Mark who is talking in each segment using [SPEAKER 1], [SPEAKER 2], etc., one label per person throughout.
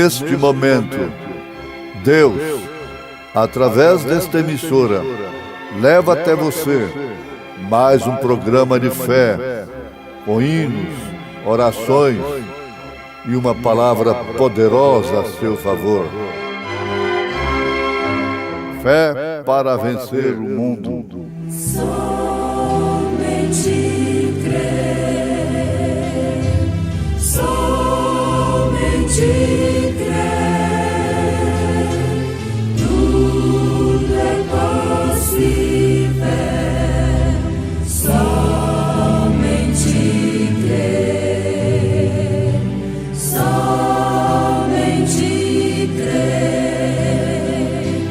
[SPEAKER 1] neste momento, Deus, através desta emissora, leva até você mais um programa de fé, com hinos, orações e uma palavra poderosa a seu favor. Fé para vencer o mundo.
[SPEAKER 2] Somente crer, somente crer, tudo é possível, somente crer, somente crer,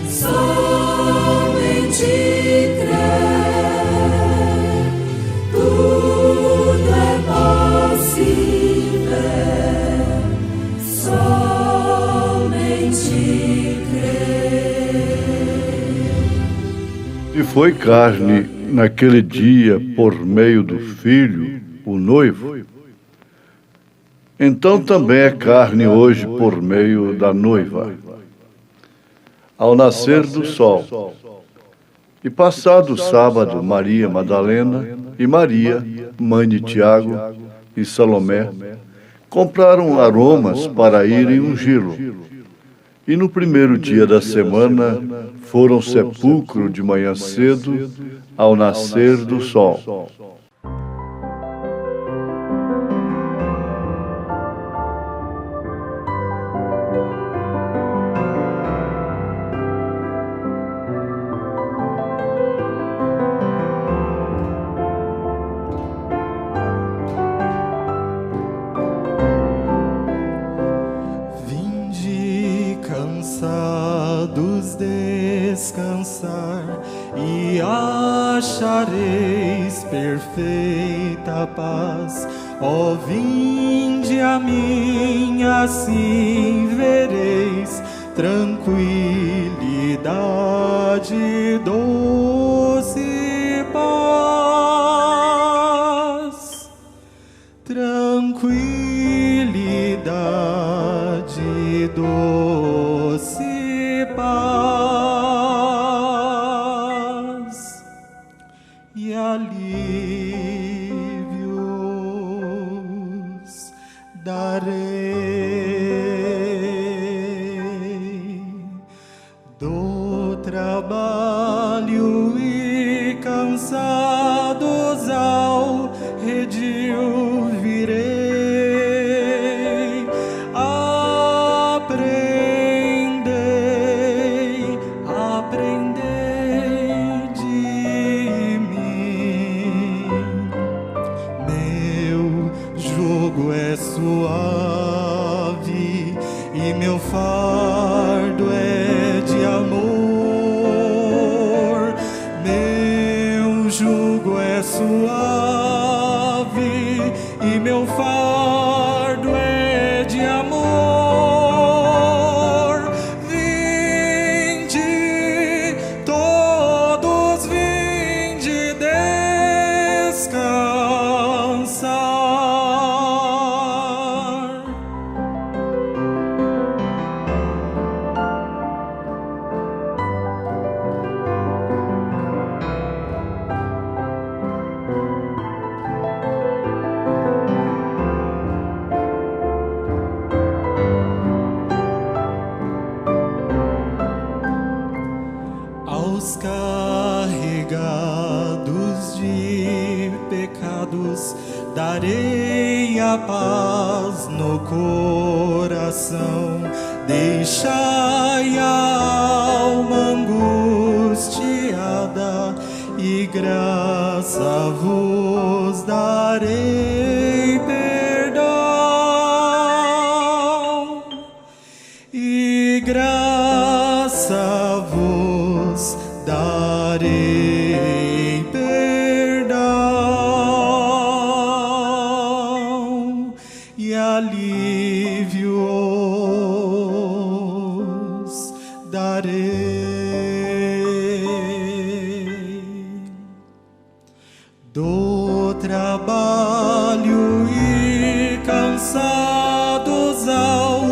[SPEAKER 2] somente crer, tudo é possível, somente crer.
[SPEAKER 3] E foi carne naquele dia por meio do Filho, o noivo, então também é carne hoje por meio da noiva. Ao nascer do sol, e passado o sábado, Maria Madalena e Maria, mãe de Tiago e Salomé, compraram aromas para irem ungí-lo. E no primeiro dia da semana foram ao sepulcro de manhã cedo, ao nascer do sol.
[SPEAKER 4] Vinde cansados descansar e achareis perfeita paz. Ó, vinde a mim, assim vereis tranquilidade, doce paz. Tranquilidade, doce paz e alívios darei do trabalho e cansados ao redil virei. Aprendei de mim. Meu jugo é suave e meu fardo é de amor. Meu jugo é suave e meu fardo é de amor. Vinde, todos vinde descansar. Aos carregados de pecados darei a paz no coração. Deixai a alma angustiada e graça vos darei perdão. E graça vos darei perdão e alívios darei do trabalho e cansados ao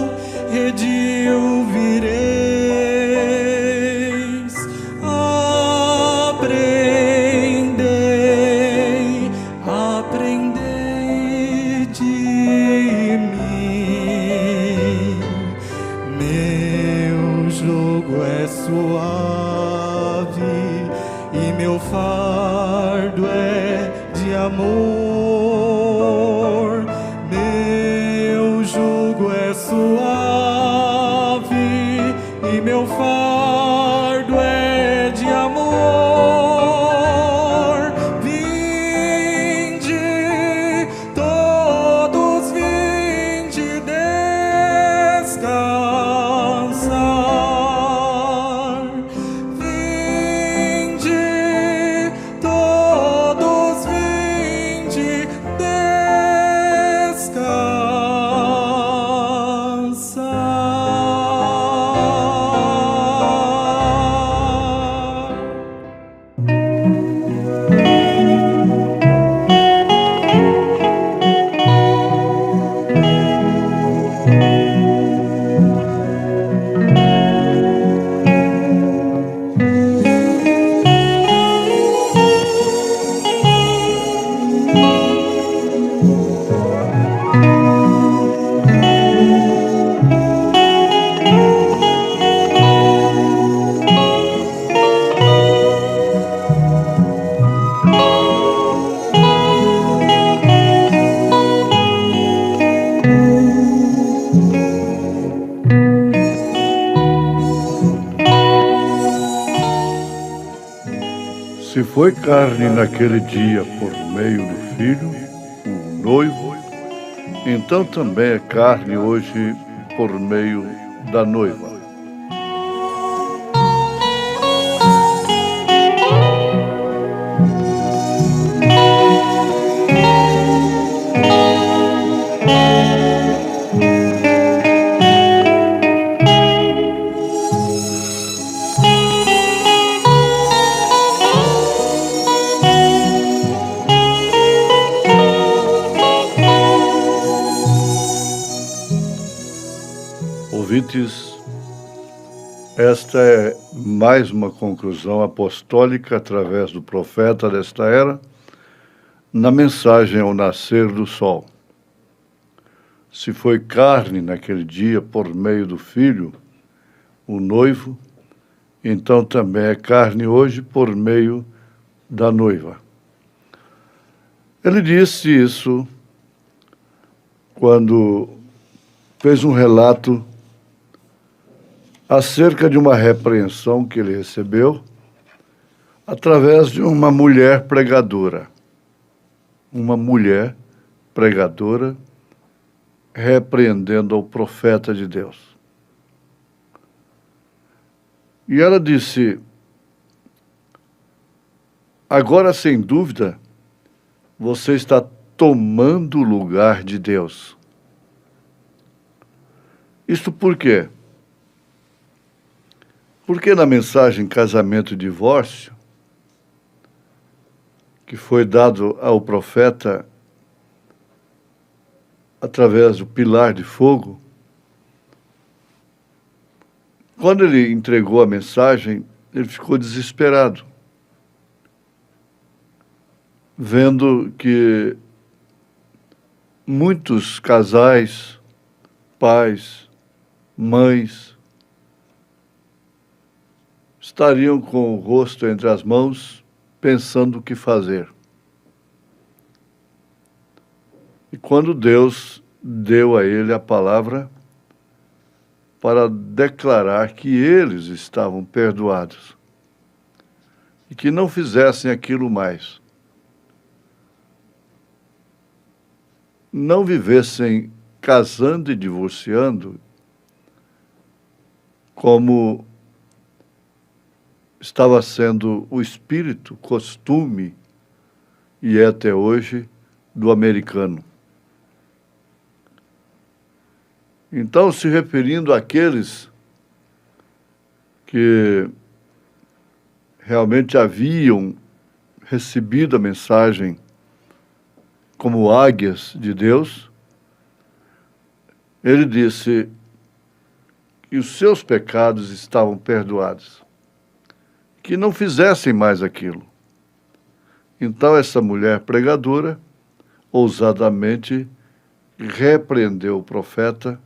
[SPEAKER 4] e meu fardo é de amor. Meu jugo é suave e meu fardo é de amor. Vinde, todos vinde descansar. Vinde, todos vinde descansar.
[SPEAKER 3] Se foi carne naquele dia por meio do Filho, o noivo, então também é carne hoje por meio da noiva. Ouvintes, esta é mais uma conclusão apostólica através do profeta desta era, na mensagem ao nascer do sol. Se foi carne naquele dia por meio do Filho, o noivo, então também é carne hoje por meio da noiva. Ele disse isso quando fez um relato acerca de uma repreensão que ele recebeu através de uma mulher pregadora. Uma mulher pregadora repreendendo ao profeta de Deus. E ela disse: agora, sem dúvida, você está tomando o lugar de Deus. Isso por quê? Porque na mensagem Casamento e Divórcio, que foi dado ao profeta através do pilar de fogo, quando ele entregou a mensagem, ele ficou desesperado, vendo que muitos casais, pais, mães, estariam com o rosto entre as mãos, pensando o que fazer. E quando Deus deu a ele a palavra para declarar que eles estavam perdoados e que não fizessem aquilo mais, não vivessem casando e divorciando como estava sendo o espírito, costume, e é até hoje, do americano. Então, se referindo àqueles que realmente haviam recebido a mensagem como águias de Deus, ele disse que os seus pecados estavam perdoados, que não fizessem mais aquilo. Então essa mulher pregadora ousadamente repreendeu o profeta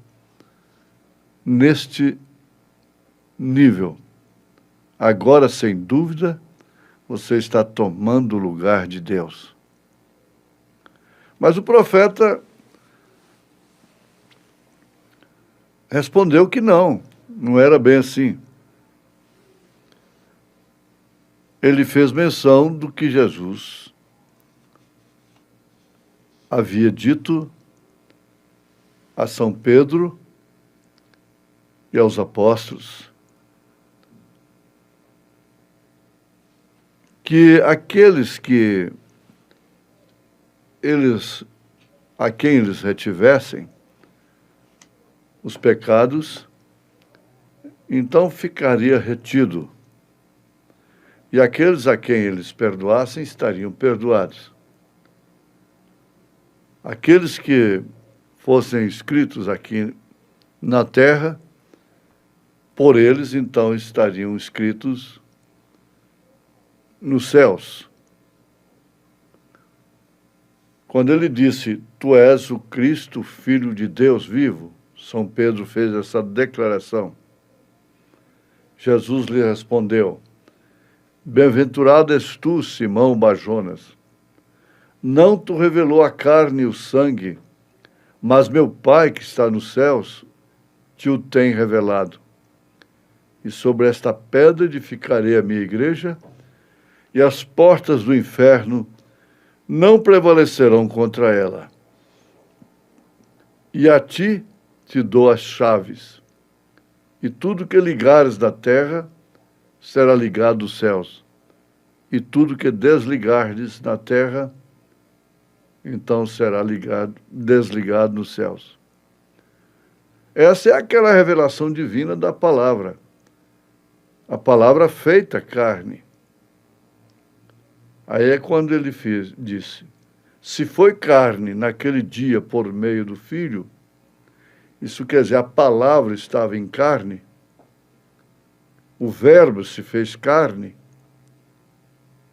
[SPEAKER 3] neste nível. agora, sem dúvida, você está tomando o lugar de Deus. Mas o profeta respondeu que não era bem assim. Ele fez menção do que Jesus havia dito a São Pedro e aos apóstolos, que aqueles a quem eles retivessem os pecados, então ficaria retido. E aqueles a quem eles perdoassem estariam perdoados. Aqueles que fossem escritos aqui na terra, por eles então estariam escritos nos céus. Quando ele disse, tu és o Cristo, Filho de Deus vivo, São Pedro fez essa declaração. Jesus lhe respondeu, bem-aventurado és tu, Simão Barjonas. Não te revelou a carne e o sangue, mas meu Pai que está nos céus te o tem revelado. E sobre esta pedra edificarei a minha igreja, e as portas do inferno não prevalecerão contra ela. E a ti te dou as chaves, e tudo que ligares na terra será ligado dos céus, e tudo que desligardes na terra, então será desligado nos céus. Essa é aquela revelação divina da palavra, a palavra feita carne. Aí é quando ele disse, se foi carne naquele dia por meio do Filho, isso quer dizer, a palavra estava em carne, o verbo se fez carne,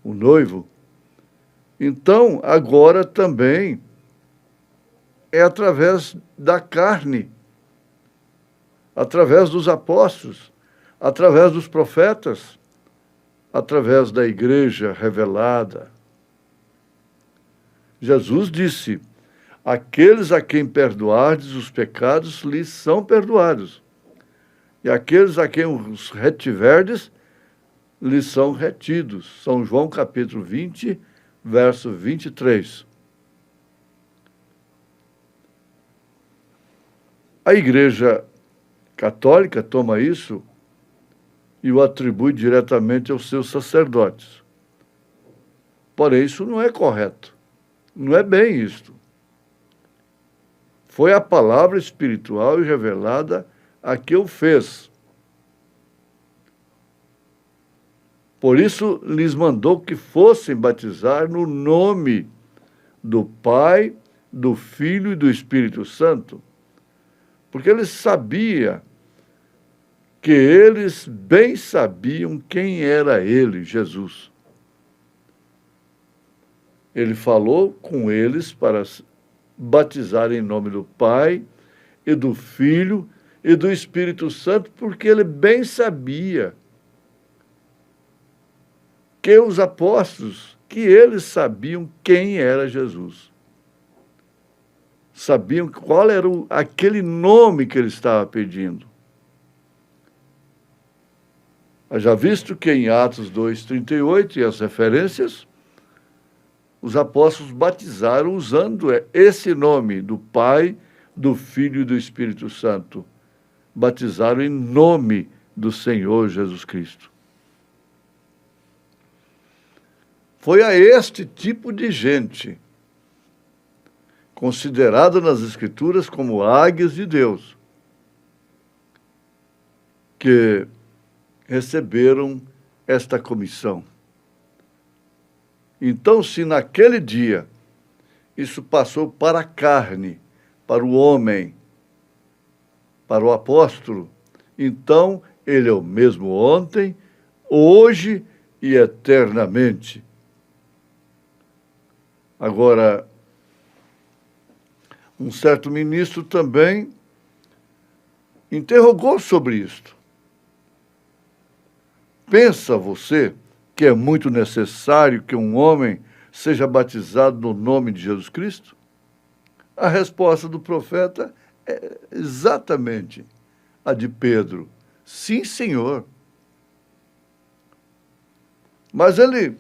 [SPEAKER 3] o noivo, então agora também é através da carne, através dos apóstolos, através dos profetas, através da igreja revelada. Jesus disse, aqueles a quem perdoardes os pecados lhes são perdoados, e aqueles a quem os retiverdes lhes são retidos. São João capítulo 20, verso 23. A Igreja Católica toma isso e o atribui diretamente aos seus sacerdotes. Porém, isso não é correto. Não é bem isto. Foi a palavra espiritual e revelada a que o fez. Por isso, lhes mandou que fossem batizar no nome do Pai, do Filho e do Espírito Santo, porque ele sabia que eles bem sabiam quem era ele, Jesus. Ele falou com eles para batizar em nome do Pai e do Filho e do Espírito Santo, porque ele bem sabia que os apóstolos, que eles sabiam quem era Jesus. Sabiam qual era aquele nome que ele estava pedindo. Já visto que em Atos 2:38 e as referências, os apóstolos batizaram usando esse nome do Pai, do Filho e do Espírito Santo. Batizaram em nome do Senhor Jesus Cristo. Foi a este tipo de gente, considerada nas Escrituras como águias de Deus, que receberam esta comissão. Então, se naquele dia isso passou para a carne, para o homem, para o apóstolo, então ele é o mesmo ontem, hoje e eternamente. Agora, um certo ministro também interrogou sobre isto. Pensa você que é muito necessário que um homem seja batizado no nome de Jesus Cristo? A resposta do profeta é exatamente a de Pedro. Sim, Senhor. Mas ele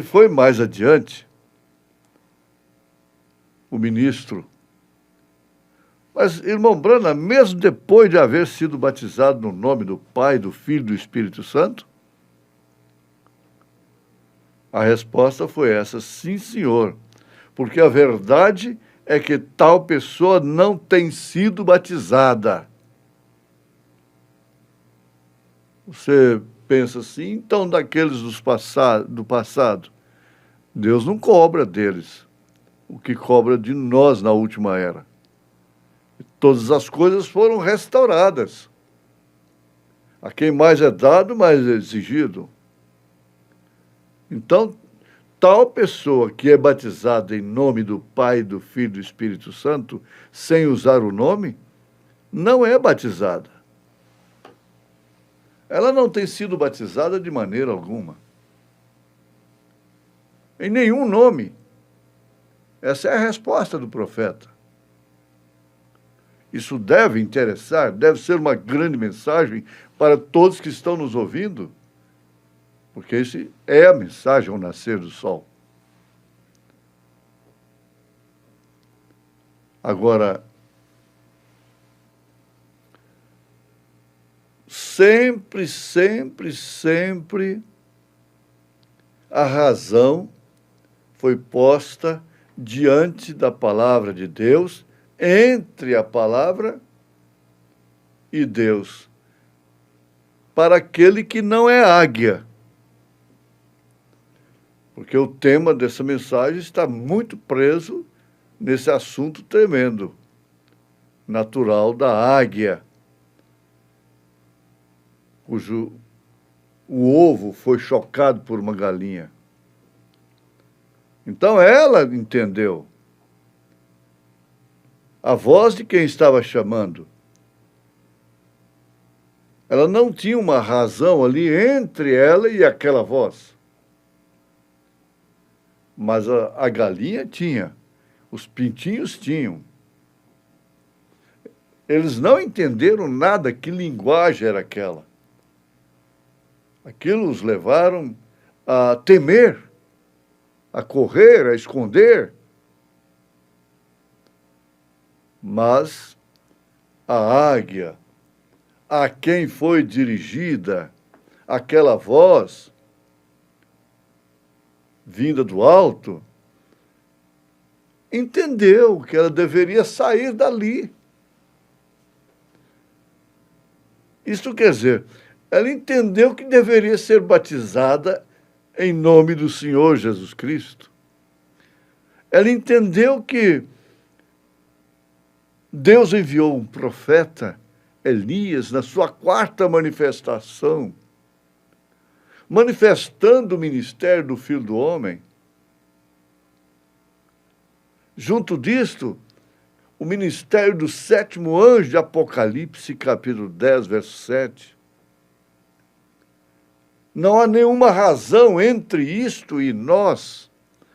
[SPEAKER 3] foi mais adiante, o ministro. Mas, irmão Branham, mesmo depois de haver sido batizado no nome do Pai, do Filho e do Espírito Santo, a resposta foi essa: sim, senhor, porque a verdade é que tal pessoa não tem sido batizada. Você pensa assim, então daqueles do passado, Deus não cobra deles o que cobra de nós na última era. Todas as coisas foram restauradas. A quem mais é dado, mais é exigido. Então, tal pessoa que é batizada em nome do Pai, do Filho e do Espírito Santo, sem usar o nome, não é batizada. Ela não tem sido batizada de maneira alguma. Em nenhum nome. Essa é a resposta do profeta. Isso deve interessar, deve ser uma grande mensagem para todos que estão nos ouvindo, porque essa é a mensagem ao nascer do sol. Agora, sempre a razão foi posta diante da palavra de Deus, entre a palavra e Deus, para aquele que não é águia. Porque o tema dessa mensagem está muito preso nesse assunto tremendo, natural da águia, cujo o ovo foi chocado por uma galinha. Então ela entendeu a voz de quem estava chamando. Ela não tinha uma razão ali entre ela e aquela voz. Mas a galinha tinha, os pintinhos tinham. Eles não entenderam nada, que linguagem era aquela. Aquilo os levaram a temer, a correr, a esconder. Mas a águia, a quem foi dirigida aquela voz vinda do alto, entendeu que ela deveria sair dali. Isto quer dizer, ela entendeu que deveria ser batizada em nome do Senhor Jesus Cristo. Ela entendeu que Deus enviou um profeta, Elias, na sua quarta manifestação, manifestando o ministério do Filho do Homem. Junto disto, o ministério do sétimo anjo de Apocalipse, capítulo 10, verso 7. Não há nenhuma razão entre isto e nós,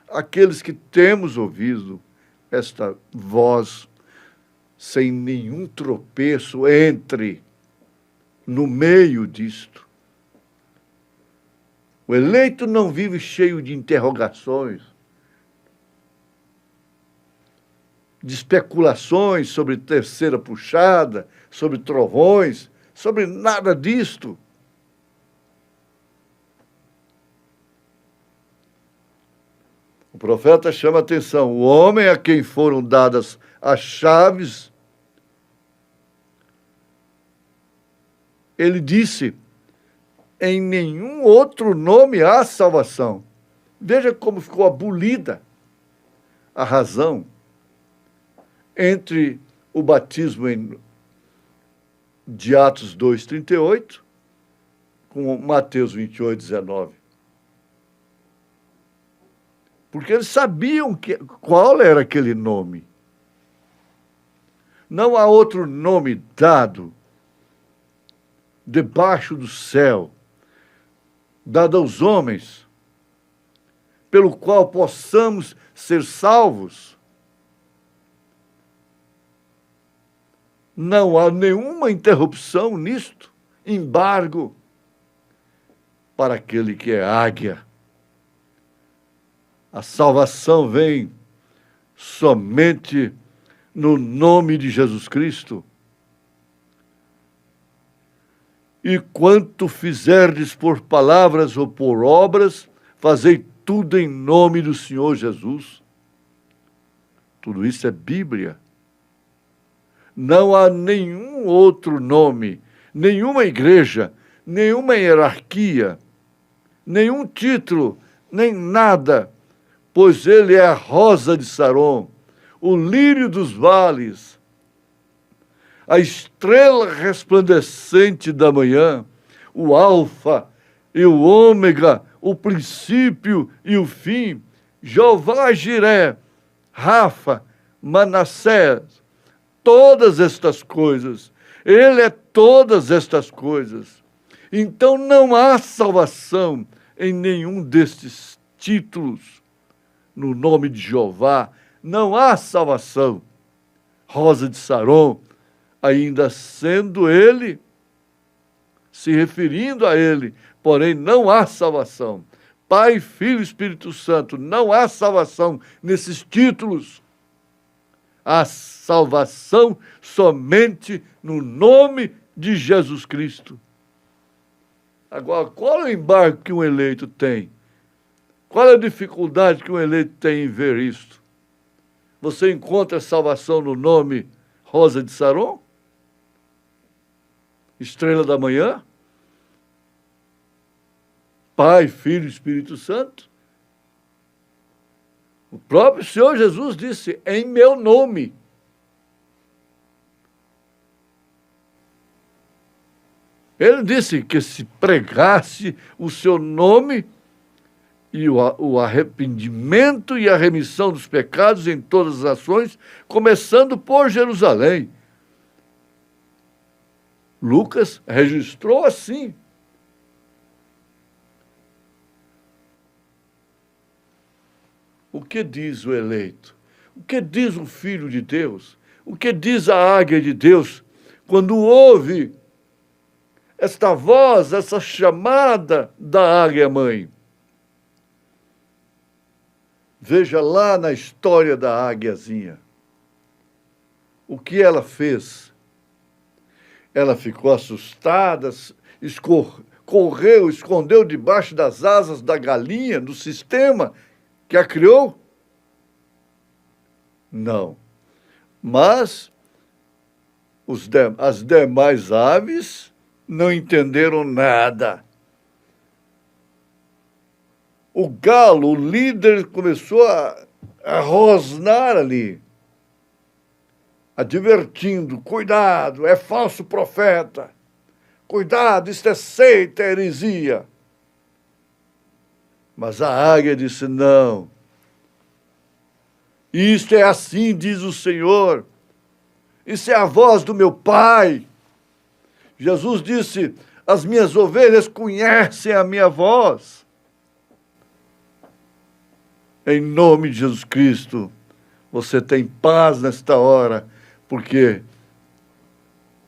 [SPEAKER 3] aqueles que temos ouvido esta voz, sem nenhum tropeço no meio disto. O eleito não vive cheio de interrogações, de especulações sobre terceira puxada, sobre trovões, sobre nada disto. O profeta chama a atenção: o homem a quem foram dadas as chaves, ele disse, em nenhum outro nome há salvação. Veja como ficou abolida a razão entre o batismo de Atos 2,38 com Mateus 28,19. Porque eles sabiam qual era aquele nome. Não há outro nome dado debaixo do céu dada aos homens, pelo qual possamos ser salvos. Não há nenhuma interrupção nisto, embargo para aquele que é águia. A salvação vem somente no nome de Jesus Cristo. E quanto fizerdes por palavras ou por obras, fazei tudo em nome do Senhor Jesus. Tudo isso é Bíblia. Não há nenhum outro nome, nenhuma igreja, nenhuma hierarquia, nenhum título, nem nada, pois ele é a rosa de Saron, o lírio dos vales, a estrela resplandecente da manhã, o alfa e o ômega, o princípio e o fim, Jeová Jiré, Rafa, Manassés, todas estas coisas. Ele é todas estas coisas. Então não há salvação em nenhum destes títulos. No nome de Jeová, não há salvação. Rosa de Saron, ainda sendo ele, se referindo a ele, porém não há salvação. Pai, Filho e Espírito Santo, não há salvação nesses títulos. Há salvação somente no nome de Jesus Cristo. Agora, qual é o embargo que um eleito tem? Qual é a dificuldade que um eleito tem em ver isto? Você encontra salvação no nome Rosa de Saron? Estrela da manhã? Pai, Filho e Espírito Santo? O próprio Senhor Jesus disse, em meu nome. Ele disse que se pregasse o seu nome e o arrependimento e a remissão dos pecados em todas as nações, começando por Jerusalém. Lucas registrou assim. O que diz o eleito? O que diz o Filho de Deus? O que diz a águia de Deus quando ouve esta voz, essa chamada da águia-mãe? Veja lá na história da águiazinha. O que ela fez? Ela ficou assustada, correu, escondeu debaixo das asas da galinha, do sistema que a criou? Não. Mas as demais aves não entenderam nada. O galo, o líder, começou a rosnar ali, advertindo, cuidado, é falso profeta, cuidado, isto é seita, é heresia. Mas a águia disse, não, isto é assim, diz o Senhor, isso é a voz do meu Pai. Jesus disse, as minhas ovelhas conhecem a minha voz. Em nome de Jesus Cristo, você tem paz nesta hora, porque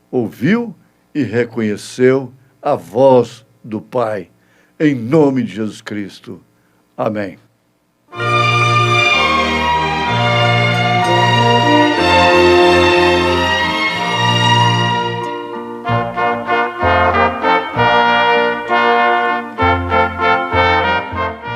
[SPEAKER 3] ouviu e reconheceu a voz do Pai. Em nome de Jesus Cristo. Amém.